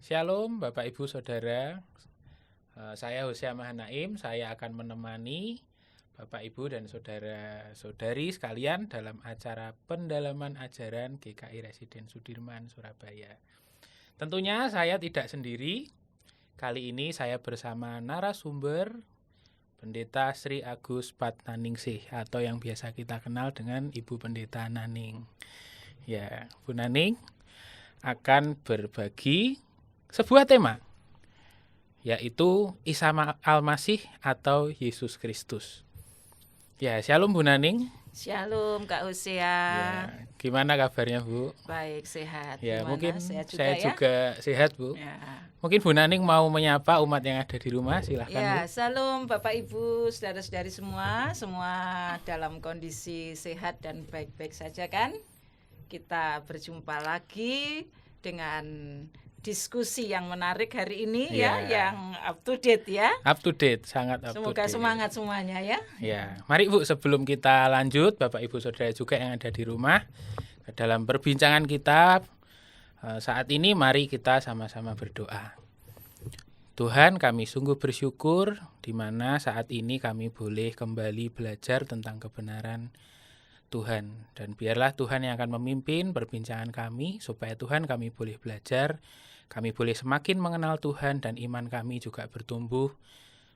Shalom Bapak Ibu Saudara, saya Hosea Mahanaim, saya akan menemani Bapak Ibu dan saudara-saudari sekalian dalam acara pendalaman ajaran GKI Residen Sudirman, Surabaya. Tentunya saya tidak sendiri, kali ini saya bersama narasumber Pendeta Sri Agus Pat Naningsih atau yang biasa kita kenal dengan Ibu Pendeta Naning. Ya, Bu Naning akan berbagi sebuah tema, yaitu Isa Al-Masih atau Yesus Kristus. Ya, shalom Bu Naning. Shalom Kak Hosea. Ya, gimana kabarnya Bu? Baik, sehat. Ya, Gimana? mungkin sehat juga, saya ya? juga sehat Bu. Ya. Mungkin Bu Naning mau menyapa umat yang ada di rumah, silahkan Ya, Bu. salam Bapak Ibu, saudara-saudari semua dalam kondisi sehat dan baik-baik saja kan? Kita berjumpa lagi dengan diskusi yang menarik hari ini ya, yang up to date ya. Up to date, sangat up to Semoga date. semangat semuanya ya. Ya, mari Bu, sebelum kita lanjut, Bapak Ibu Saudara juga yang ada di rumah, dalam perbincangan kita saat ini mari kita sama-sama berdoa. Tuhan, kami sungguh bersyukur di mana saat ini kami boleh kembali belajar tentang kebenaran Tuhan. Dan biarlah Tuhan yang akan memimpin perbincangan kami, supaya Tuhan kami boleh belajar, kami boleh semakin mengenal Tuhan, dan iman kami juga bertumbuh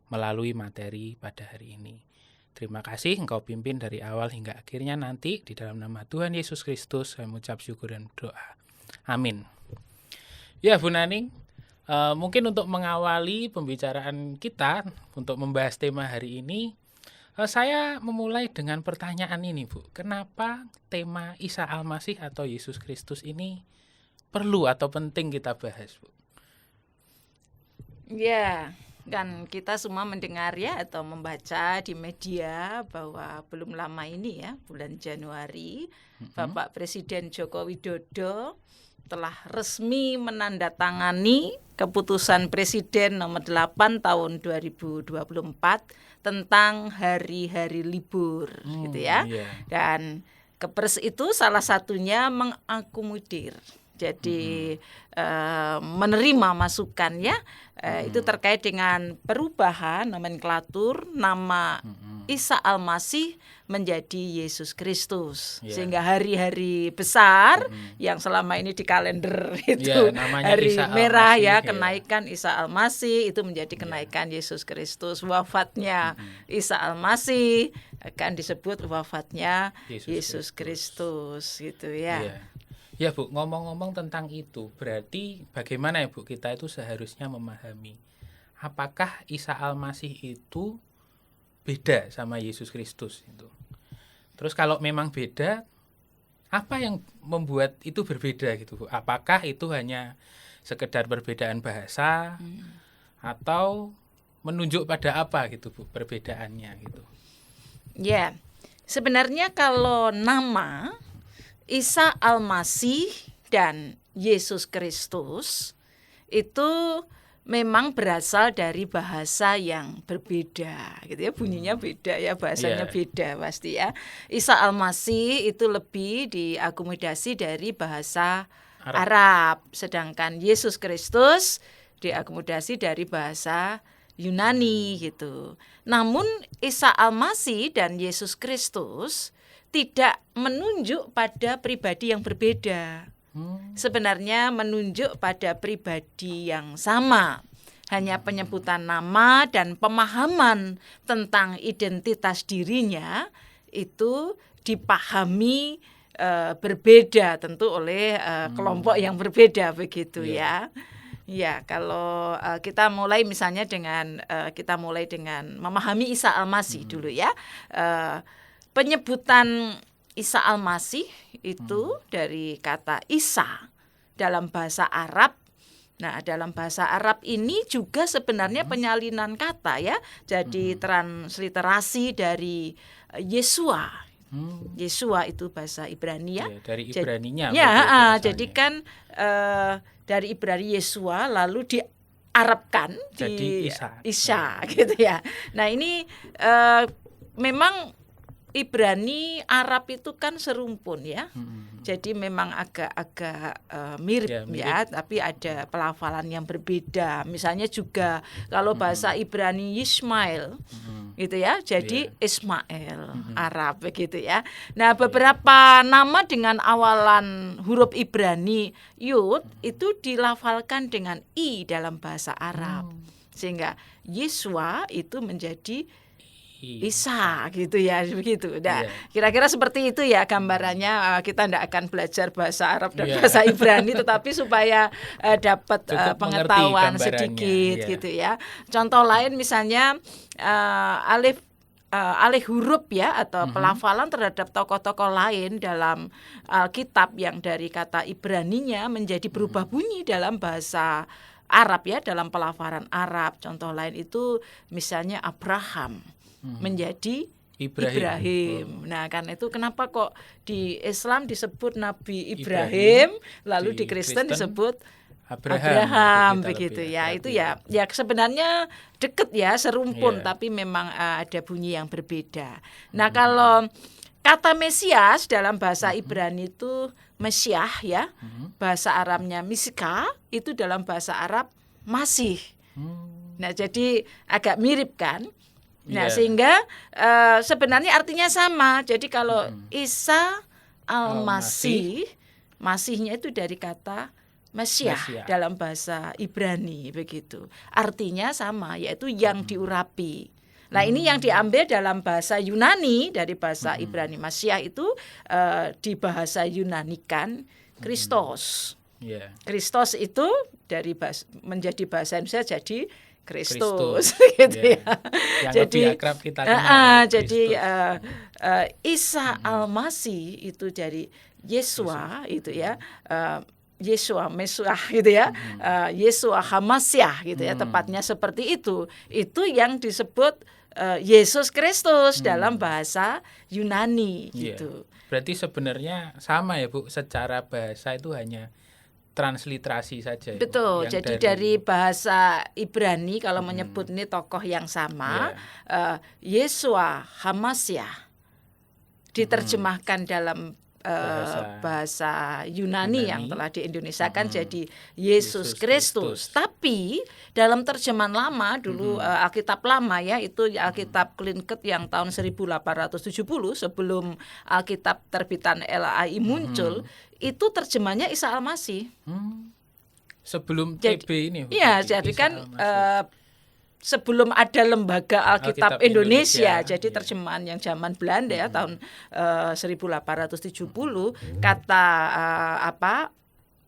melalui materi pada hari ini. Terima kasih Engkau pimpin dari awal hingga akhirnya nanti. Di dalam nama Tuhan Yesus Kristus kami mengucap syukur dan berdoa. Amin. Ya Bu Naning, mungkin untuk mengawali pembicaraan kita untuk membahas tema hari ini, saya memulai dengan pertanyaan ini Bu. Kenapa tema Isa Al-Masih atau Yesus Kristus ini perlu atau penting kita bahas Bu? Ya, kan kita semua mendengar ya atau membaca di media bahwa belum lama ini ya, bulan Januari, Bapak Presiden Joko Widodo telah resmi menandatangani keputusan Presiden nomor 8 tahun 2024 tentang hari-hari libur gitu ya. Dan Kepres itu salah satunya mengakomodir. Jadi menerima masukan ya, itu terkait dengan perubahan nomenklatur nama Isa Al-Masih menjadi Yesus Kristus, sehingga hari-hari besar yang selama ini di kalender itu hari Isa merah Al-Masih, ya, kenaikan Isa Al-Masih itu menjadi kenaikan Yesus Kristus, wafatnya Isa Al-Masih akan disebut wafatnya Yesus Kristus gitu ya. Ya Bu, ngomong-ngomong tentang itu, berarti bagaimana ya Bu kita itu seharusnya memahami apakah Isa Al-Masih itu beda sama Yesus Kristus itu. Terus kalau memang beda, apa yang membuat itu berbeda gitu Bu? Apakah itu hanya sekedar perbedaan bahasa atau menunjuk pada apa gitu Bu perbedaannya gitu? Ya, sebenarnya kalau nama Isa Al-Masih dan Yesus Kristus itu memang berasal dari bahasa yang berbeda gitu ya, bunyinya beda ya, bahasanya beda pasti ya. Isa Al-Masih itu lebih diakomodasi dari bahasa Arab, sedangkan Yesus Kristus diakomodasi dari bahasa Yunani gitu. Namun Isa Al-Masih dan Yesus Kristus tidak menunjuk pada pribadi yang berbeda. Sebenarnya menunjuk pada pribadi yang sama. Hanya penyebutan nama dan pemahaman tentang identitas dirinya itu dipahami berbeda tentu oleh kelompok yang berbeda begitu ya. Ya, kalau kita mulai misalnya dengan memahami Isa Al-Masih dulu ya. Penyebutan Isa Al-Masih itu dari kata Isa dalam bahasa Arab. Nah, dalam bahasa Arab ini juga sebenarnya penyalinan kata ya. Jadi transliterasi dari Yesua. Yesua itu bahasa Ibrani ya. Dari Ibraninya. Jadi kan dari Ibrani Yesua lalu diarabkan jadi Isa gitu ya. Nah, ini memang Ibrani Arab itu kan serumpun ya. Jadi memang agak-agak mirip ya, tapi ada pelafalan yang berbeda. Misalnya juga kalau bahasa Ibrani Yismail gitu ya, jadi Ismail Arab begitu ya. Nah, beberapa nama dengan awalan huruf Ibrani Yud itu dilafalkan dengan I dalam bahasa Arab. Sehingga Yesua itu menjadi Isa gitu ya, begitu. Nah, kira-kira seperti itu ya gambarannya. Kita tidak akan belajar bahasa Arab dan bahasa Ibrani, tetapi supaya dapat pengetahuan sedikit gitu ya. Contoh lain misalnya alih huruf ya, atau pelafalan terhadap tokoh-tokoh lain dalam Alkitab yang dari kata Ibraninya menjadi berubah bunyi dalam bahasa Arab ya, dalam pelafalan Arab. Contoh lain itu misalnya Abraham menjadi Ibrahim. Nah, karena itu kenapa kok di Islam disebut Nabi Ibrahim, lalu di Kristen disebut Abraham begitu ya. Itu ya sebenarnya deket ya, serumpun, tapi memang ada bunyi yang berbeda. Nah, kalau kata Mesias dalam bahasa Ibrani itu Mesiah ya, bahasa Arabnya Miska, itu dalam bahasa Arab Masih. Nah, jadi agak mirip kan. Nah, sehingga sebenarnya artinya sama. Jadi kalau Isa Al-Masih, Masihnya itu dari kata Mesiah dalam bahasa Ibrani begitu. Artinya sama, yaitu yang diurapi. Nah, ini yang diambil dalam bahasa Yunani dari bahasa Ibrani. Mesiah itu di bahasa Yunanikan Kristos. Kristos itu dari menjadi bahasa Indonesia jadi Kristus gitu ya. Yang jadi lebih akrab kita kenal. Jadi Isa Al-Masih itu dari Yesua itu ya. Yesua Mesuah gitu ya. Yesua Hamasyah gitu ya, tepatnya seperti itu. Itu yang disebut Yesus Kristus dalam bahasa Yunani gitu. Berarti sebenarnya sama ya Bu, secara bahasa itu hanya transliterasi saja. Betul. Jadi dari bahasa Ibrani kalau menyebut ini tokoh yang sama, Yesua Hamasyah diterjemahkan dalam bahasa Yunani yang telah diindonesiakan jadi Yesus Kristus. Tapi dalam terjemahan lama dulu, Alkitab lama ya, itu Alkitab Klinket yang tahun 1870 sebelum Alkitab terbitan LAI muncul, itu terjemahnya Isa Al-Masih. Sebelum TB ini. Iya, jadi kan sebelum ada lembaga Alkitab Indonesia, jadi terjemahan yang zaman Belanda ya, tahun 1870, kata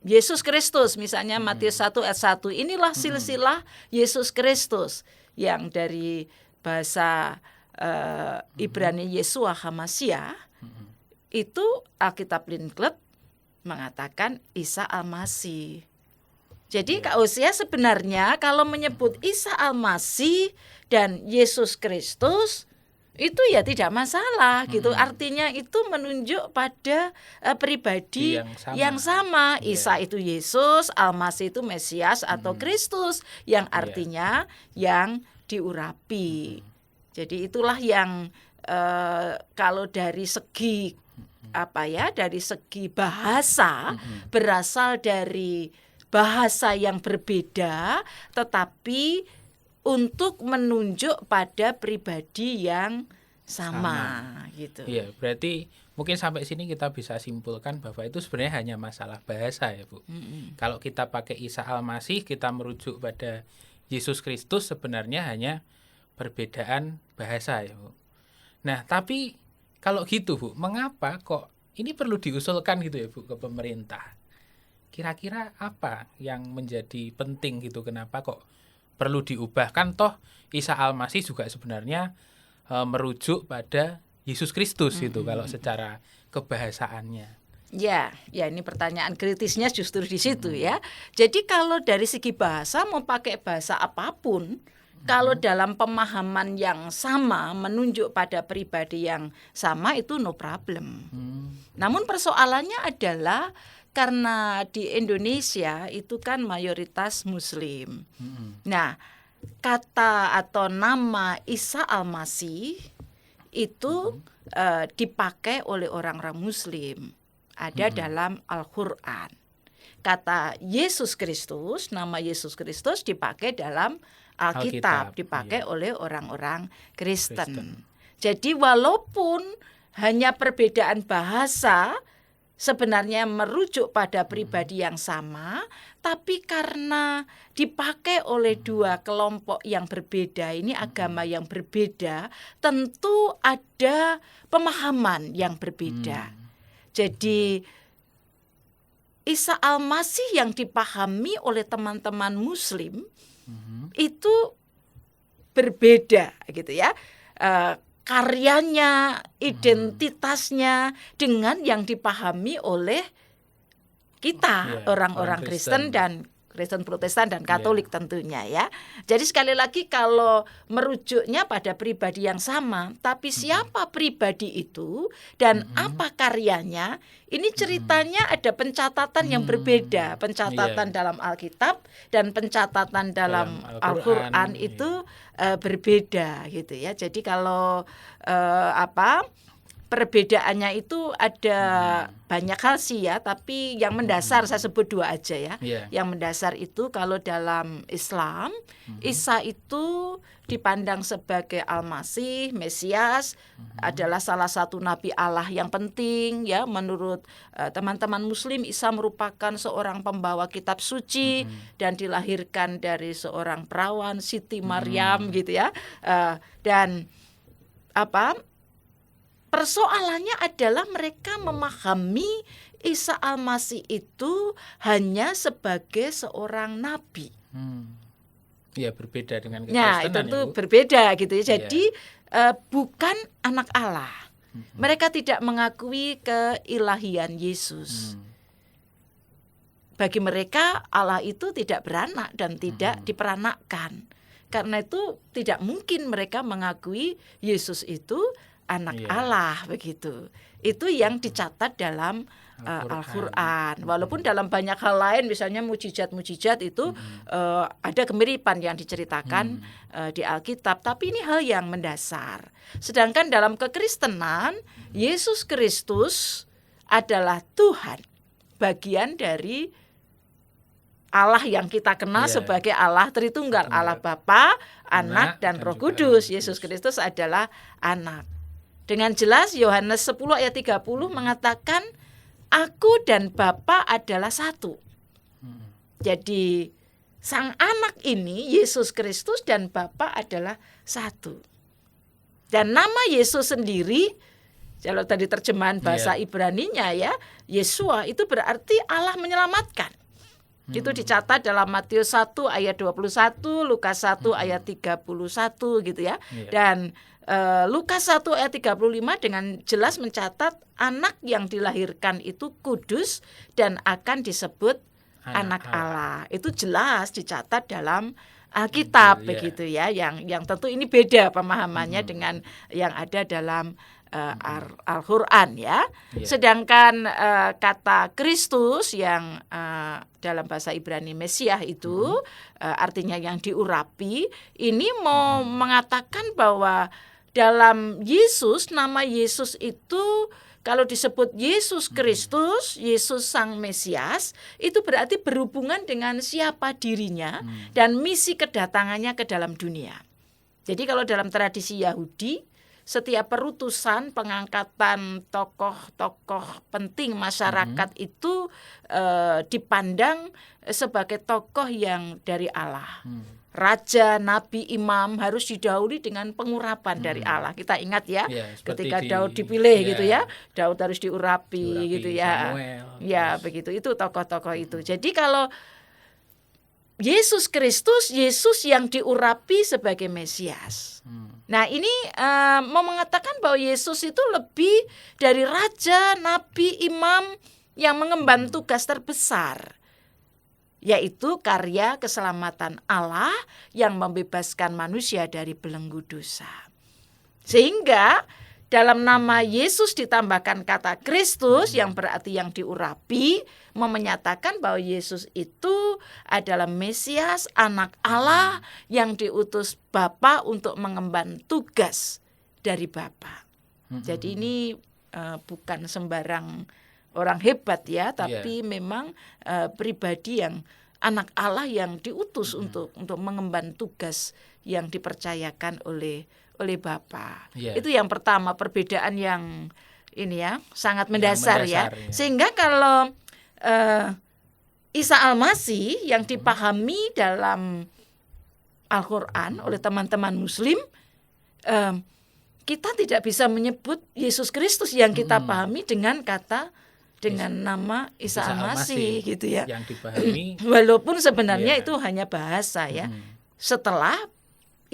Yesus Kristus, misalnya Matius 1 ayat 1, inilah silsilah Yesus Kristus, yang dari bahasa Ibrani Yesua Hamasyah, itu Alkitab Linklet mengatakan Isa Al-Masih. Jadi Kak Usia sebenarnya kalau menyebut Isa Al-Masih dan Yesus Kristus itu ya tidak masalah gitu. Artinya itu menunjuk pada pribadi yang sama. Isa itu Yesus, Al-Masih itu Mesias atau Kristus, yang artinya yang diurapi. Jadi itulah yang kalau dari segi dari segi bahasa berasal dari bahasa yang berbeda, tetapi untuk menunjuk pada pribadi yang sama. Gitu. Iya, berarti mungkin sampai sini kita bisa simpulkan bahwa itu sebenarnya hanya masalah bahasa ya Bu. Kalau kita pakai Isa Al-Masih, kita merujuk pada Yesus Kristus, sebenarnya hanya perbedaan bahasa ya Bu. Nah, tapi kalau gitu Bu, mengapa kok ini perlu diusulkan gitu ya Bu ke pemerintah? Kira-kira apa yang menjadi penting gitu, kenapa kok perlu diubah? Kan toh Isa Al-Masih juga sebenarnya merujuk pada Yesus Kristus gitu kalau secara kebahasaannya. Ya ini pertanyaan kritisnya justru di situ ya. Jadi kalau dari segi bahasa mau pakai bahasa apapun, kalau dalam pemahaman yang sama menunjuk pada pribadi yang sama itu no problem. Namun persoalannya adalah karena di Indonesia itu kan mayoritas Muslim. Nah, kata atau nama Isa Al-Masih itu dipakai oleh orang-orang Muslim. Ada dalam Al-Quran. Kata Yesus Kristus, nama Yesus Kristus dipakai dalam Alkitab, dipakai oleh orang-orang Kristen. Jadi walaupun hanya perbedaan bahasa, sebenarnya merujuk pada pribadi yang sama, tapi karena dipakai oleh dua kelompok yang berbeda, ini agama yang berbeda, tentu ada pemahaman yang berbeda. Jadi Isa Al-Masih yang dipahami oleh teman-teman Muslim itu berbeda gitu ya. Karyanya, identitasnya dengan yang dipahami oleh kita, orang-orang Kristen dan Kristen Protestan dan Katolik tentunya ya. Jadi sekali lagi kalau merujuknya pada pribadi yang sama, tapi siapa pribadi itu dan apa karyanya, ini ceritanya ada pencatatan yang berbeda. Pencatatan dalam Alkitab dan pencatatan dalam Al-Quran itu berbeda gitu ya. Jadi kalau perbedaannya itu ada banyak hal sih ya, tapi yang mendasar saya sebut dua aja ya. Yang mendasar itu kalau dalam Islam, Isa itu dipandang sebagai Al-Masih, Mesias, adalah salah satu nabi Allah yang penting ya. Menurut teman-teman Muslim, Isa merupakan seorang pembawa kitab suci dan dilahirkan dari seorang perawan Siti Maryam gitu ya. Dan persoalannya adalah mereka memahami Isa Al-Masih itu hanya sebagai seorang nabi. Ya, berbeda dengan Ya, kekristenan. itu tuh berbeda gitu ya. Jadi bukan anak Allah. Mereka tidak mengakui keilahian Yesus. Bagi mereka Allah itu tidak beranak dan tidak diperanakkan. Karena itu tidak mungkin mereka mengakui Yesus itu anak Allah begitu. Itu yang dicatat dalam Al-Quran. Walaupun dalam banyak hal lain, misalnya mujizat-mujizat itu ada kemiripan yang diceritakan di Alkitab, tapi ini hal yang mendasar. Sedangkan dalam kekristenan, Yesus Kristus adalah Tuhan, bagian dari Allah yang kita kenal sebagai Allah Tritunggal, Allah Bapa, Anak dan Roh Kudus. Yesus Kristus adalah anak. Dengan jelas Yohanes 10 ayat 30 mengatakan, Aku dan Bapa adalah satu. Jadi sang anak ini, Yesus Kristus dan Bapa adalah satu. Dan nama Yesus sendiri, kalau tadi terjemahan bahasa Ibraninya ya, Yesua itu berarti Allah menyelamatkan. Itu dicatat dalam Matius 1 ayat 21, Lukas 1 ayat 31 gitu ya. Dan Lukas 1 ayat 35 dengan jelas mencatat anak yang dilahirkan itu kudus dan akan disebut anak Allah. Itu jelas dicatat dalam Alkitab begitu ya. Yang tentu ini beda pemahamannya dengan yang ada dalam Al-Quran ya. Sedangkan kata Kristus yang dalam bahasa Ibrani Mesias itu artinya yang diurapi, ini mau mengatakan bahwa dalam Yesus, nama Yesus itu kalau disebut Yesus Kristus, Yesus Sang Mesias, itu berarti berhubungan dengan siapa dirinya dan misi kedatangannya ke dalam dunia. Jadi kalau dalam tradisi Yahudi, setiap perutusan pengangkatan tokoh-tokoh penting masyarakat itu dipandang sebagai tokoh yang dari Allah. Raja, nabi, imam harus didahului dengan pengurapan dari Allah. Kita ingat ya, ketika Daud dipilih gitu ya, Daud harus diurapi gitu ya. Samuel, ya begitu, itu tokoh-tokoh itu. Jadi kalau Yesus Kristus, Yesus yang diurapi sebagai Mesias. Nah ini mau mengatakan bahwa Yesus itu lebih dari raja, nabi, imam yang mengemban tugas terbesar, yaitu karya keselamatan Allah yang membebaskan manusia dari belenggu dosa. Sehingga dalam nama Yesus ditambahkan kata Kristus yang berarti yang diurapi, menyatakan bahwa Yesus itu adalah Mesias, anak Allah yang diutus Bapa untuk mengemban tugas dari Bapa. Jadi ini bukan sembarang orang hebat ya, tapi memang pribadi yang anak Allah yang diutus untuk mengemban tugas yang dipercayakan oleh Bapa. Itu yang pertama, perbedaan yang ini ya sangat mendasar ya. Sehingga kalau Isa Al-Masih yang dipahami dalam Al-Quran oleh teman-teman Muslim, kita tidak bisa menyebut Yesus Kristus yang kita pahami dengan nama Isa Al-Masih gitu ya. Yang dipahami walaupun sebenarnya itu hanya bahasa ya. Setelah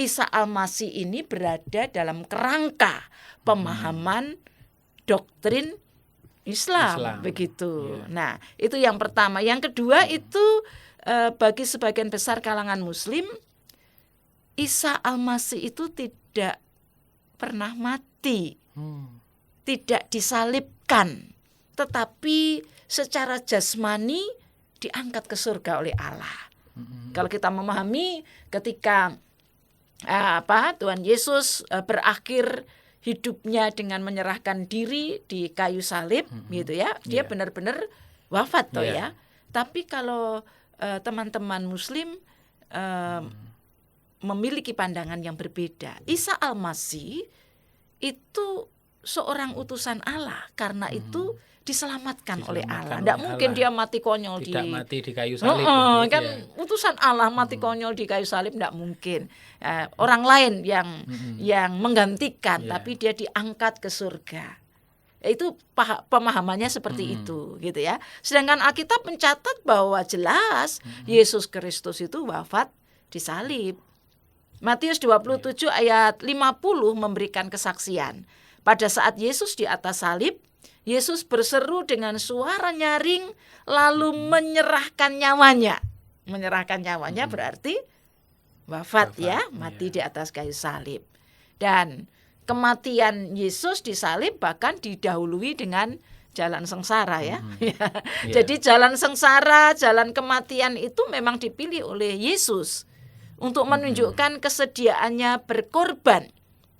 Isa Al-Masih ini berada dalam kerangka pemahaman doktrin Islam. Begitu. Nah, itu yang pertama. Yang kedua itu bagi sebagian besar kalangan Muslim, Isa Al-Masih itu tidak pernah mati, tidak disalibkan, tetapi secara jasmani diangkat ke surga oleh Allah. Kalau kita memahami ketika Tuhan Yesus berakhir hidupnya dengan menyerahkan diri di kayu salib, gitu ya, dia benar-benar wafat toh ya. Tapi kalau teman-teman Muslim memiliki pandangan yang berbeda, Isa Al-Masih itu seorang utusan Allah, karena itu diselamatkan oleh Allah. Tidak mungkin dia mati konyol mati di kayu salib. Kan utusan Allah mati konyol di kayu salib, tidak mungkin. Orang lain yang menggantikan, tapi dia diangkat ke surga. Itu pemahamannya seperti itu, gitu ya. Sedangkan Alkitab mencatat bahwa jelas Yesus Kristus itu wafat di salib. Matius 27 ayat 50 memberikan kesaksian. Pada saat Yesus di atas salib, Yesus berseru dengan suara nyaring lalu menyerahkan nyawanya. Menyerahkan nyawanya berarti wafat ya, mati di atas kayu salib. Dan kematian Yesus di salib bahkan didahului dengan jalan sengsara ya. Jadi jalan sengsara, jalan kematian itu memang dipilih oleh Yesus untuk menunjukkan kesediaannya berkorban.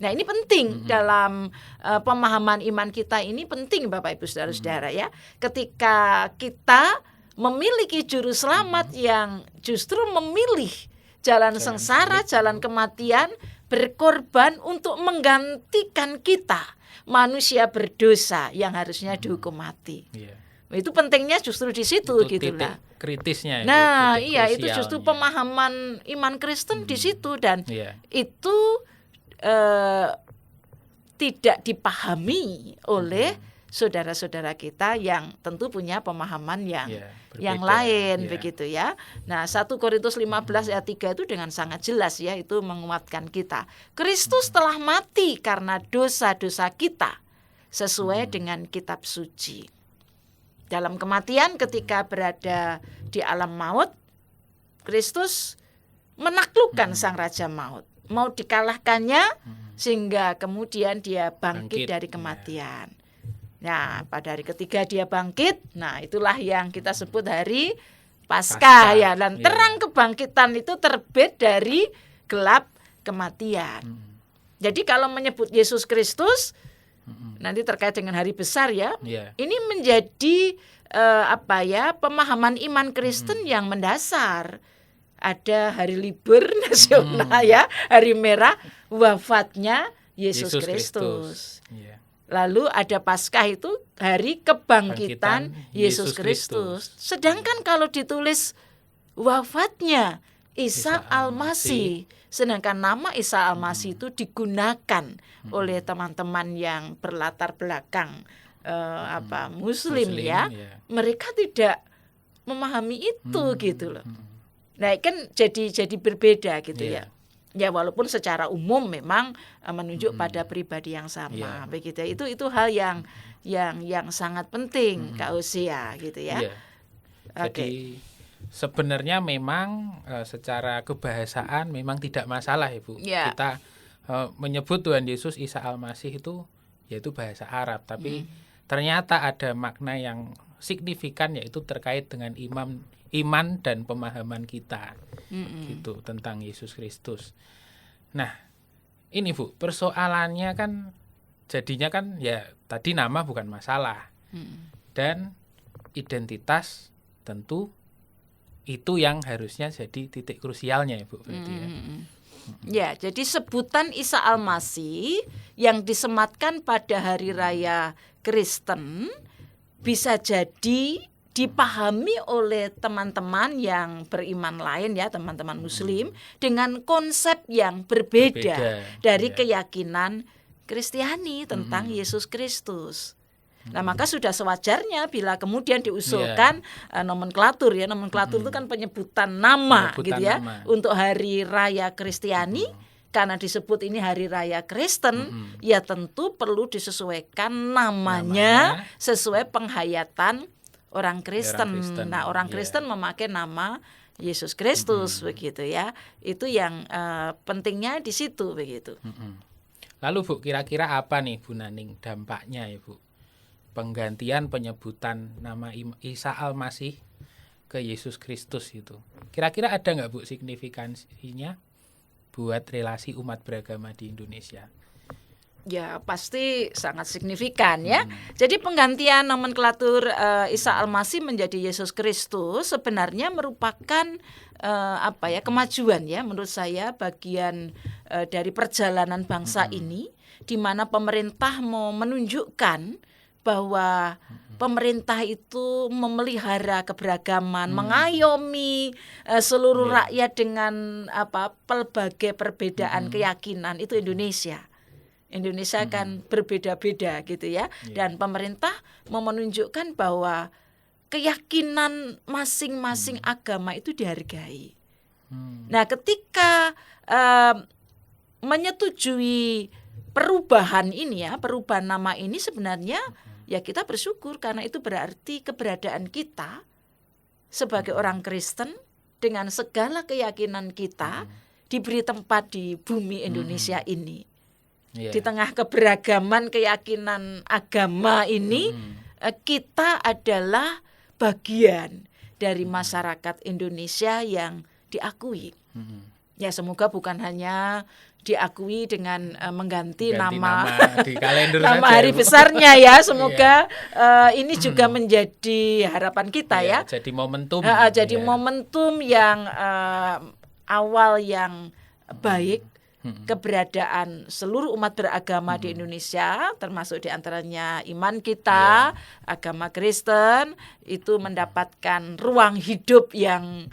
Nah, ini penting dalam pemahaman iman kita, ini penting Bapak Ibu Saudara-saudara ya. Ketika kita memiliki juru selamat yang justru memilih jalan sengsara, jalan kematian, berkorban untuk menggantikan kita, manusia berdosa yang harusnya dihukum mati. Itu pentingnya justru di situ gitulah. Kritisnya. Nah, itu justru pemahaman iman Kristen di situ, dan itu tidak dipahami oleh saudara-saudara kita yang tentu punya pemahaman yang lain begitu ya. Nah, 1 Korintus 15 ayat 3 itu dengan sangat jelas ya, itu menguatkan kita. Kristus telah mati karena dosa-dosa kita sesuai dengan kitab suci. Dalam kematian ketika berada di alam maut, Kristus menaklukkan sang raja maut. Mau dikalahkannya sehingga kemudian dia bangkit dari kematian. Nah, pada hari ketiga dia bangkit. Nah, itulah yang kita sebut hari Paskah ya. Dan terang kebangkitan itu terbit dari gelap kematian. Jadi kalau menyebut Yesus Kristus nanti terkait dengan hari besar ya. Ini menjadi pemahaman iman Kristen yang mendasar. Ada hari libur nasional ya, hari merah wafatnya Yesus Kristus. Lalu ada Paskah itu hari kebangkitan Yesus Kristus. Sedangkan kalau ditulis wafatnya Isa Al-Masih, sedangkan nama Isa Al-Masih itu digunakan oleh teman-teman yang berlatar belakang Muslim ya. Mereka tidak memahami itu gitu loh. Nah, kan jadi berbeda gitu ya. Ya, walaupun secara umum memang menunjuk pada pribadi yang sama begitu. Itu hal yang sangat penting Kak Usia gitu ya. Jadi sebenarnya memang secara kebahasaan memang tidak masalah Ibu. Kita menyebut Tuhan Yesus Isa Al-Masih itu yaitu bahasa Arab, tapi ternyata ada makna yang signifikan, yaitu terkait dengan iman dan pemahaman kita gitu tentang Yesus Kristus. Nah, ini Bu, persoalannya kan jadinya kan ya tadi nama bukan masalah. Dan identitas tentu itu yang harusnya jadi titik krusialnya ya Bu berarti ya. Ya, jadi sebutan Isa Al-Masih yang disematkan pada hari raya Kristen bisa jadi dipahami oleh teman-teman yang beriman lain ya, teman-teman Muslim dengan konsep yang berbeda dari keyakinan Kristiani tentang Yesus Kristus. Nah, maka sudah sewajarnya bila kemudian diusulkan nomenklatur ya. Nomenklatur itu kan penyebutan nama gitu ya untuk hari raya Kristiani. Karena disebut ini hari raya Kristen, ya tentu perlu disesuaikan namanya sesuai penghayatan orang Kristen. Nah, orang Kristen memakai nama Yesus Kristus begitu ya. Itu yang pentingnya di situ begitu. Lalu Bu, kira-kira apa nih Bu Naning dampaknya ya Bu? Penggantian penyebutan nama Isa Al-Masih ke Yesus Kristus itu. Kira-kira ada nggak Bu signifikansinya buat relasi umat beragama di Indonesia? Ya pasti sangat signifikan ya. Jadi penggantian nomenklatur Isa Al-Masih menjadi Yesus Kristus sebenarnya merupakan kemajuan ya menurut saya bagian dari perjalanan bangsa ini, di mana pemerintah mau menunjukkan bahwa pemerintah itu memelihara keberagaman, mengayomi seluruh rakyat dengan pelbagai perbedaan keyakinan. Itu Indonesia. Indonesia kan berbeda-beda gitu ya. Dan pemerintah mau menunjukkan bahwa keyakinan masing-masing agama itu dihargai. Nah, ketika menyetujui perubahan ini ya, perubahan nama ini sebenarnya ya kita bersyukur karena itu berarti keberadaan kita sebagai orang Kristen dengan segala keyakinan kita diberi tempat di bumi Indonesia ini. Di tengah keberagaman keyakinan agama ini, kita adalah bagian dari masyarakat Indonesia yang diakui. Ya semoga bukan hanya diakui dengan mengganti nama di kalender nama hari besarnya ya. Semoga ini juga menjadi harapan kita ya. Jadi momentum. Jadi momentum yang awal yang baik. Keberadaan seluruh umat beragama di Indonesia, termasuk diantaranya iman kita, agama Kristen, itu mendapatkan ruang hidup yang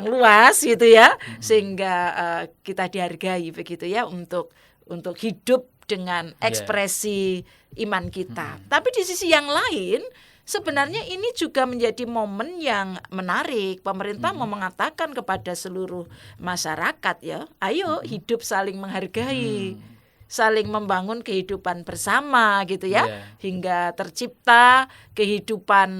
luas gitu ya, sehingga kita dihargai begitu ya untuk hidup dengan ekspresi iman kita. Tapi di sisi yang lain, sebenarnya ini juga menjadi momen yang menarik. Pemerintah mau mengatakan kepada seluruh masyarakat ya, ayo hidup saling menghargai, saling membangun kehidupan bersama gitu ya, hingga tercipta kehidupan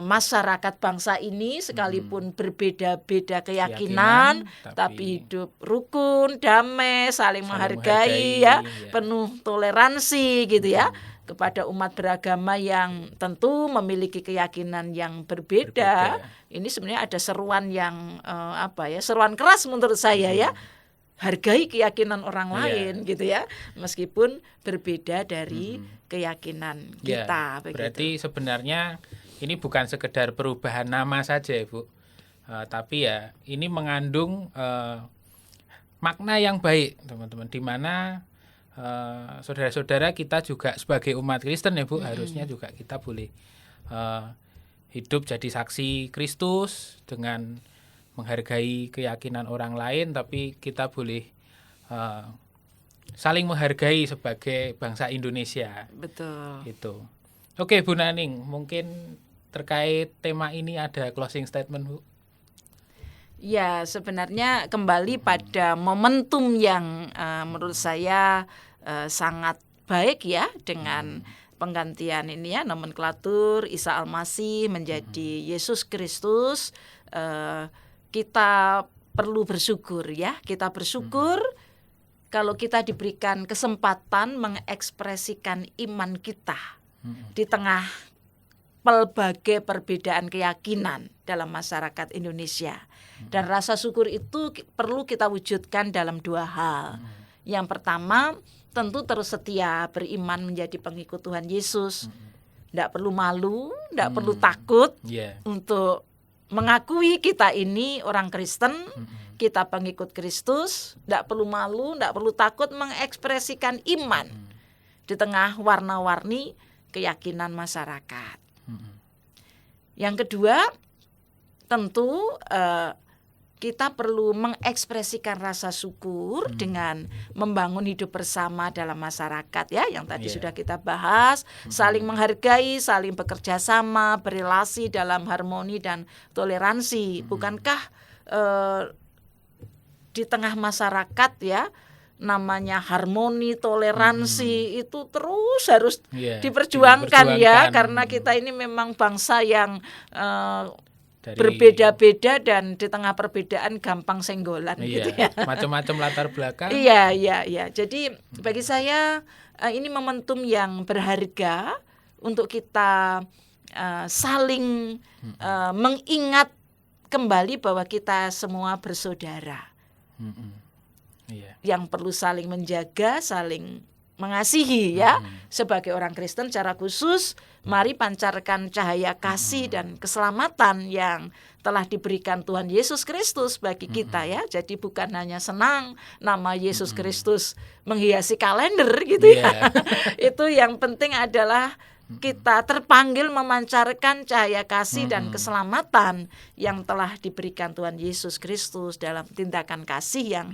masyarakat bangsa ini sekalipun berbeda-beda keyakinan, tapi hidup rukun, damai, saling menghargai ya, penuh toleransi gitu ya. Kepada umat beragama yang tentu memiliki keyakinan yang berbeda. Ini sebenarnya ada seruan yang seruan keras menurut saya ya. Hargai keyakinan orang lain gitu ya, meskipun berbeda dari keyakinan kita. Berarti sebenarnya ini bukan sekedar perubahan nama saja ya Bu, tapi ya ini mengandung makna yang baik teman-teman, di mana saudara-saudara kita juga sebagai umat Kristen ya Bu, harusnya juga kita boleh hidup jadi saksi Kristus dengan menghargai keyakinan orang lain, tapi kita boleh saling menghargai sebagai bangsa Indonesia. Betul. Gitu. Oke Bu Naning, mungkin terkait tema ini ada closing statement Bu? Ya, sebenarnya kembali pada momentum yang menurut saya sangat baik ya, dengan penggantian ini ya, nomenklatur Isa Al-Masih menjadi Yesus Kristus. Kita perlu bersyukur ya, kita bersyukur kalau kita diberikan kesempatan mengekspresikan iman kita di tengah pelbagai perbedaan keyakinan dalam masyarakat Indonesia. Dan rasa syukur itu perlu kita wujudkan dalam dua hal. Yang pertama, tentu terus setia beriman menjadi pengikut Tuhan Yesus. Tidak perlu malu, tidak perlu takut untuk mengakui kita ini orang Kristen, kita pengikut Kristus. Tidak perlu malu, tidak perlu takut mengekspresikan iman di tengah warna-warni keyakinan masyarakat. Yang kedua, tentu kita perlu mengekspresikan rasa syukur dengan membangun hidup bersama dalam masyarakat, ya, yang tadi sudah kita bahas, saling menghargai, saling bekerja sama, berelasi dalam harmoni dan toleransi. Bukankah di tengah masyarakat, ya, namanya harmoni, toleransi itu terus harus diperjuangkan, ya, karena kita ini memang bangsa yang berbeda-beda dan di tengah perbedaan gampang senggolan, gitu ya. Macam-macam latar belakang. Iya. Jadi bagi saya ini momentum yang berharga untuk kita saling mengingat kembali bahwa kita semua bersaudara. Yang perlu saling menjaga, saling mengasihi, ya. Sebagai orang Kristen secara khusus, mari pancarkan cahaya kasih dan keselamatan yang telah diberikan Tuhan Yesus Kristus bagi kita, ya. Jadi bukan hanya senang nama Yesus Kristus menghiasi kalender, gitu, ya. Itu yang penting adalah kita terpanggil memancarkan cahaya kasih dan keselamatan yang telah diberikan Tuhan Yesus Kristus dalam tindakan kasih yang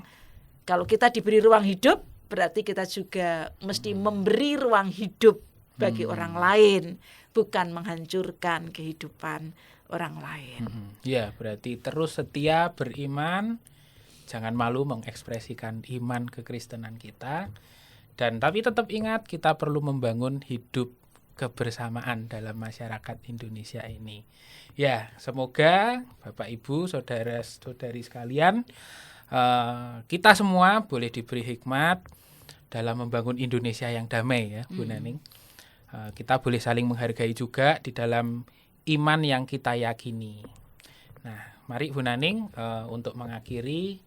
kalau kita diberi ruang hidup, berarti kita juga mesti memberi ruang hidup bagi orang lain, bukan menghancurkan kehidupan orang lain. Ya, berarti terus setia beriman, jangan malu mengekspresikan iman kekristenan kita, dan tapi tetap ingat kita perlu membangun hidup kebersamaan dalam masyarakat Indonesia ini. Ya, semoga Bapak Ibu, saudara-saudari sekalian, kita semua boleh diberi hikmat dalam membangun Indonesia yang damai, ya, Bu Naning. Kita boleh saling menghargai juga di dalam iman yang kita yakini. Nah, mari Bu Naning untuk mengakhiri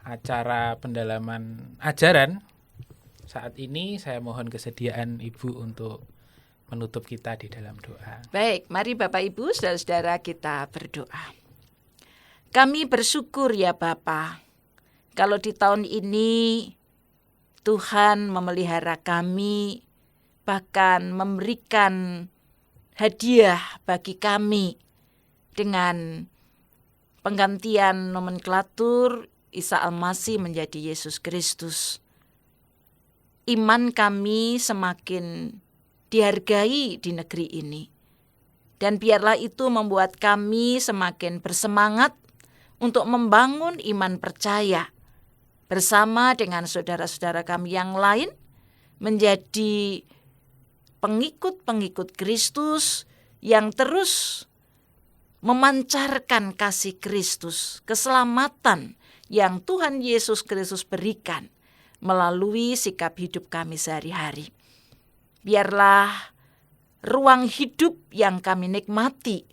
acara pendalaman ajaran saat ini, saya mohon kesediaan Ibu untuk menutup kita di dalam doa. Baik, mari Bapak Ibu, saudara-saudara kita berdoa. Kami bersyukur, ya Bapa, kalau di tahun ini Tuhan memelihara kami, bahkan memberikan hadiah bagi kami dengan penggantian nomenklatur Isa Al-Masih menjadi Yesus Kristus. Iman kami semakin dihargai di negeri ini. Dan biarlah itu membuat kami semakin bersemangat untuk membangun iman percaya bersama dengan saudara-saudara kami yang lain, menjadi pengikut-pengikut Kristus yang terus memancarkan kasih Kristus, keselamatan yang Tuhan Yesus Kristus berikan melalui sikap hidup kami sehari-hari. Biarlah ruang hidup yang kami nikmati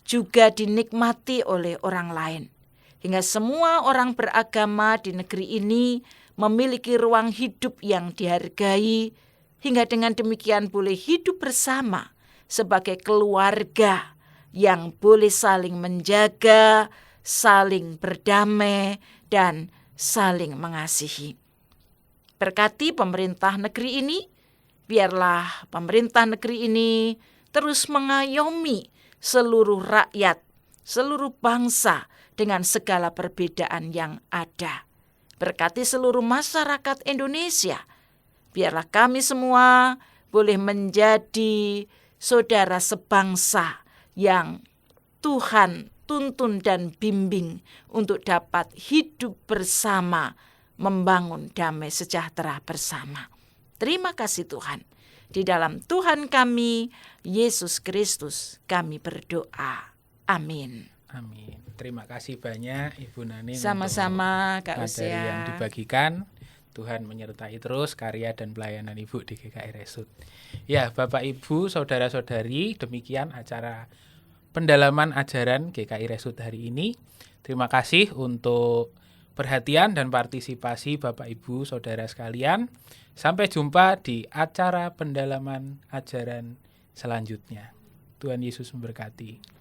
juga dinikmati oleh orang lain, hingga semua orang beragama di negeri ini memiliki ruang hidup yang dihargai, hingga dengan demikian boleh hidup bersama sebagai keluarga yang boleh saling menjaga, saling berdamai, dan saling mengasihi. Berkati pemerintah negeri ini, biarlah pemerintah negeri ini terus mengayomi seluruh rakyat, seluruh bangsa dengan segala perbedaan yang ada. Berkati seluruh masyarakat Indonesia, biarlah kami semua boleh menjadi saudara sebangsa yang Tuhan tuntun dan bimbing untuk dapat hidup bersama, membangun damai sejahtera bersama. Terima kasih Tuhan. Di dalam Tuhan kami, Yesus Kristus, kami berdoa. Amin. Amin. Terima kasih banyak Ibu Naning. Sama-sama Kak materi Usia yang dibagikan. Tuhan menyertai terus karya dan pelayanan Ibu di GKI Resut. Ya, Bapak Ibu, saudara-saudari, demikian acara pendalaman ajaran GKI Resut hari ini. Terima kasih untuk perhatian dan partisipasi Bapak Ibu Saudara sekalian. Sampai jumpa di acara pendalaman ajaran selanjutnya. Tuhan Yesus memberkati.